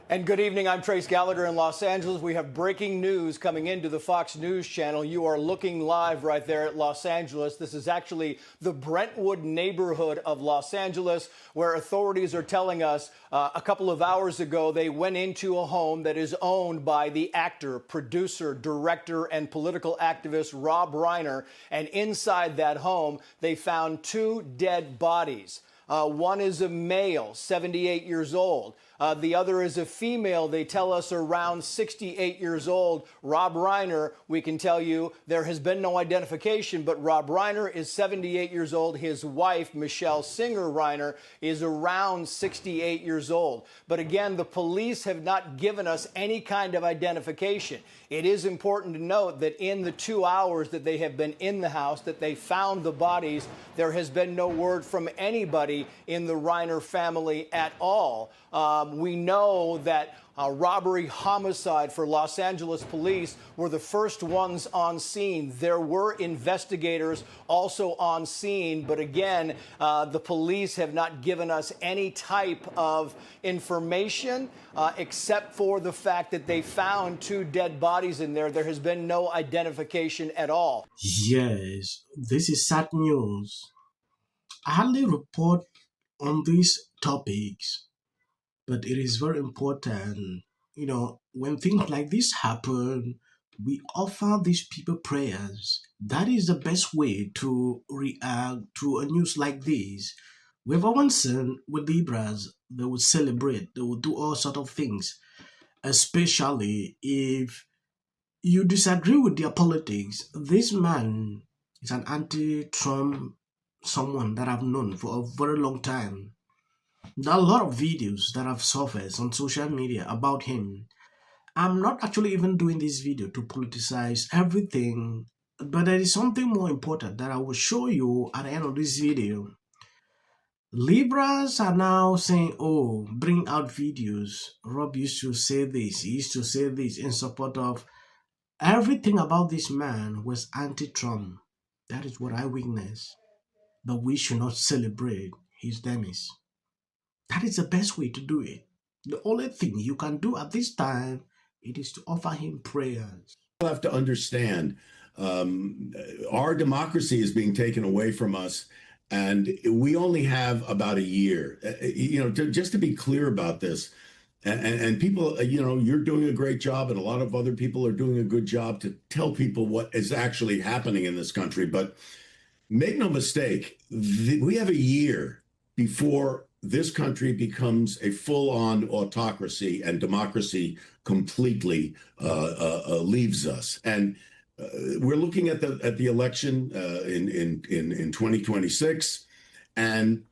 And good evening. I'm Trace Gallagher in Los Angeles. We have breaking news coming into the Fox News channel. You are looking live right there at Los Angeles. This is actually the Brentwood neighborhood of Los Angeles, where authorities are telling us a couple of hours ago they went into a home that is owned by the actor, producer, director, and political activist Rob Reiner. And inside that home, they found two dead bodies. One is a male, 78 years old. The other is a female, they tell us around 68 years old. Rob Reiner, we can tell you there has been no identification, but Rob Reiner is 78 years old. His wife, Michele Reiner, is around 68 years old. But again, the police have not given us any kind of identification. It is important to note that in the 2 hours that they have been in the house, that they found the bodies, there has been no word from anybody in the Reiner family at all. We know that robbery homicide for Los Angeles police were the first ones on scene. There were investigators also on scene, but again, the police have not given us any type of information except for the fact that they found two dead bodies in there. There has been no identification at all. Yes, this is sad news. I hardly report on these topics, but it is very important. When things like this happen, we offer these people prayers. That is the best way to react to a news like this. We've often seen with Libras, they would celebrate, they would do all sort of things, especially if you disagree with their politics. This man is an anti-Trump, someone that I've known for a very long time. There are a lot of videos that have surfaced on social media about him. I'm not actually even doing this video to politicize everything, but there is something more important that I will show you at the end of this video. Libras are now saying, oh, bring out videos. Rob used to say this, he used to say this in support of everything about this man was anti-Trump. That is what I witnessed. But we should not celebrate his demise. That is the best way to do it. The only thing you can do at this time, it is to offer him prayers. People have to understand our democracy is being taken away from us, and we only have about a year. Just to be clear about this, and people, you're doing a great job, and a lot of other people are doing a good job to tell people what is actually happening in this country. But make no mistake, we have a year before this country becomes a full-on autocracy and democracy completely leaves us. And we're looking at the election in 2026, and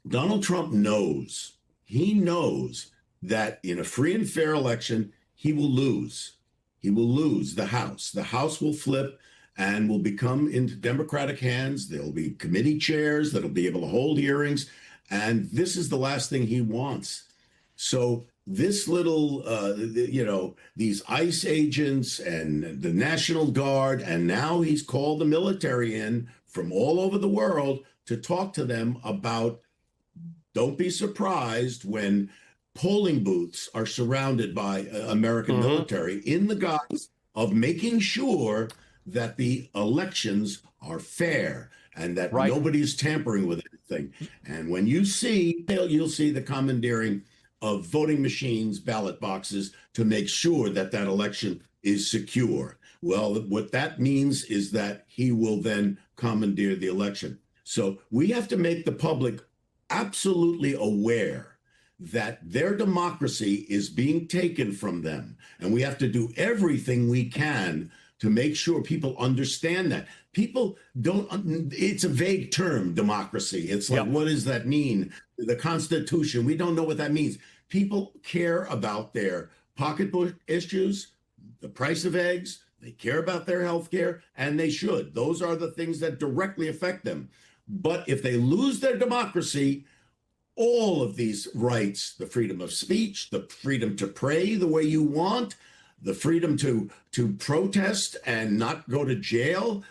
Donald Trump knows. He knows that in a free and fair election, he will lose. He will lose the House. The House will flip and will become into Democratic hands. There'll be committee chairs that'll be able to hold hearings. And this is the last thing he wants. So this little, these ICE agents and the National Guard, and now he's called the military in from all over the world to talk to them about, don't be surprised when polling booths are surrounded by American military in the guise of making sure that the elections are fair and that nobody's tampering with anything. And when you'll see the commandeering of voting machines, ballot boxes, to make sure that that election is secure. Well, what that means is that he will then commandeer the election. So we have to make the public absolutely aware that their democracy is being taken from them. And we have to do everything we can to make sure people understand that. People don't, it's a vague term, democracy. It's like, what does that mean? The Constitution, we don't know what that means. People care about their pocketbook issues, the price of eggs, they care about their health care, and they should. Those are the things that directly affect them. But if they lose their democracy, all of these rights, the freedom of speech, the freedom to pray the way you want, the freedom to protest and not go to jail,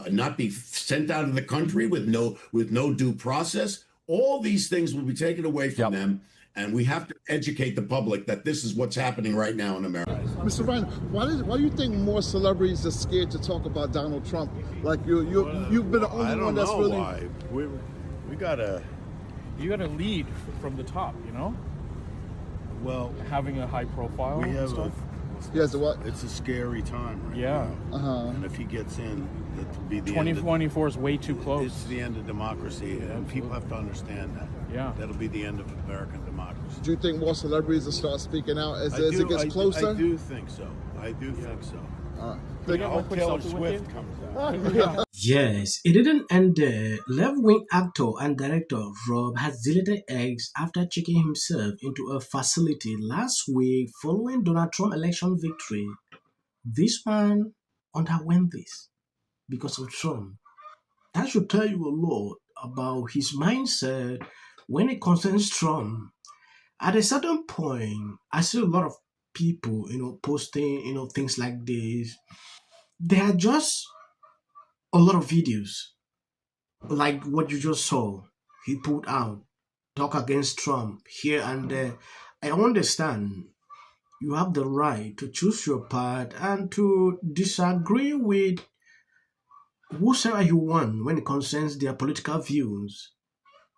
not be sent out of the country with no due process, all these things will be taken away from them. And we have to educate the public that this is what's happening right now in America. Mr. Reiner, why do you think more celebrities are scared to talk about Donald Trump? Like you've been the only one that's really. I don't know why. You gotta lead from the top, you know. Well, having a high profile. He has what? It's a scary time right now. And if he gets in, it'll be the 2024 is way too close. It's the end of democracy, and people have to understand that. Yeah. That'll be the end of American democracy. Do you think more celebrities will start speaking out as it gets closer? I do think so. I do think so. Taylor Swift comes out. Yes, it didn't end there. Left-wing actor and director Rob has deleted X after checking himself into a facility last week following Donald Trump election victory. This man underwent this because of Trump. That should tell you a lot about his mindset when it concerns Trump. At a certain point, I see a lot of people, posting, things like this. There are just a lot of videos like what you just saw. He put out, talk against Trump here and there. I understand you have the right to choose your path and to disagree with whosoever you want when it concerns their political views.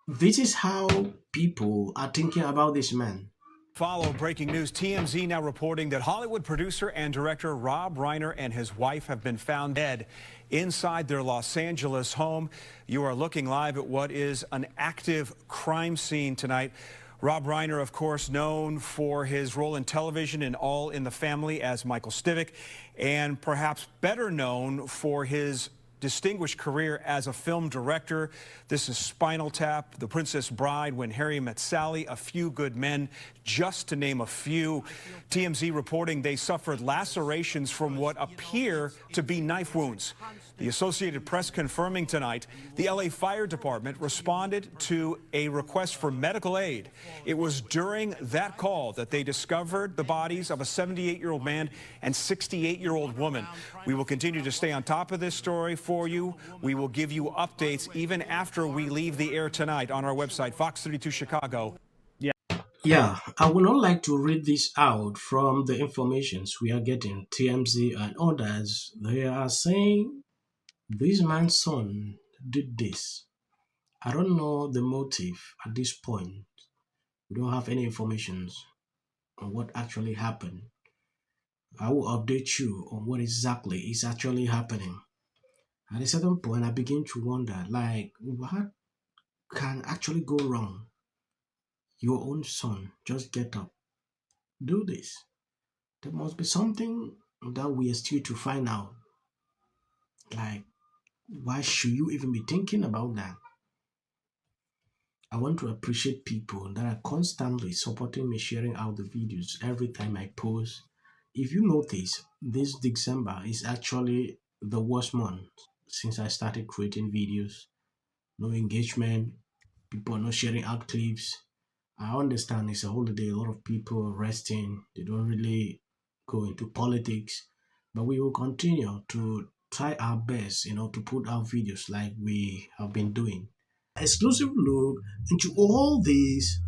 This is how people are thinking about this man. Follow breaking news. TMZ now reporting that Hollywood producer and director Rob Reiner and his wife have been found dead inside their Los Angeles home. You are looking live at what is an active crime scene tonight. Rob Reiner, of course, known for his role in television in All in the Family as Michael Stivic, and perhaps better known for his distinguished career as a film director. This is Spinal Tap, The Princess Bride, When Harry Met Sally, A Few Good Men, just to name a few. TMZ reporting they suffered lacerations from what appear to be knife wounds. The Associated Press confirming tonight the LA Fire Department responded to a request for medical aid. It was during that call that they discovered the bodies of a 78-year-old man and 68-year-old woman. We will continue to stay on top of this story for you. We will give you updates even after we leave the air tonight on our website, Fox 32 Chicago. Yeah, I would not like to read this out from the informations we are getting. TMZ and others, they are saying this man's son did this. I don't know the motive at this point. We don't have any information on what actually happened. I will update you on what exactly is actually happening. At a certain point, I begin to wonder, what can actually go wrong? Your own son, just get up, do this. There must be something that we are still to find out. Why should you even be thinking about that? I want to appreciate people that are constantly supporting me, sharing out the videos every time I post. If you notice, this December is actually the worst month since I started creating videos. No engagement, people are not sharing out clips. I understand it's a holiday, a lot of people are resting, they don't really go into politics, but we will continue to try our best, to put out videos like we have been doing. Exclusive look into all these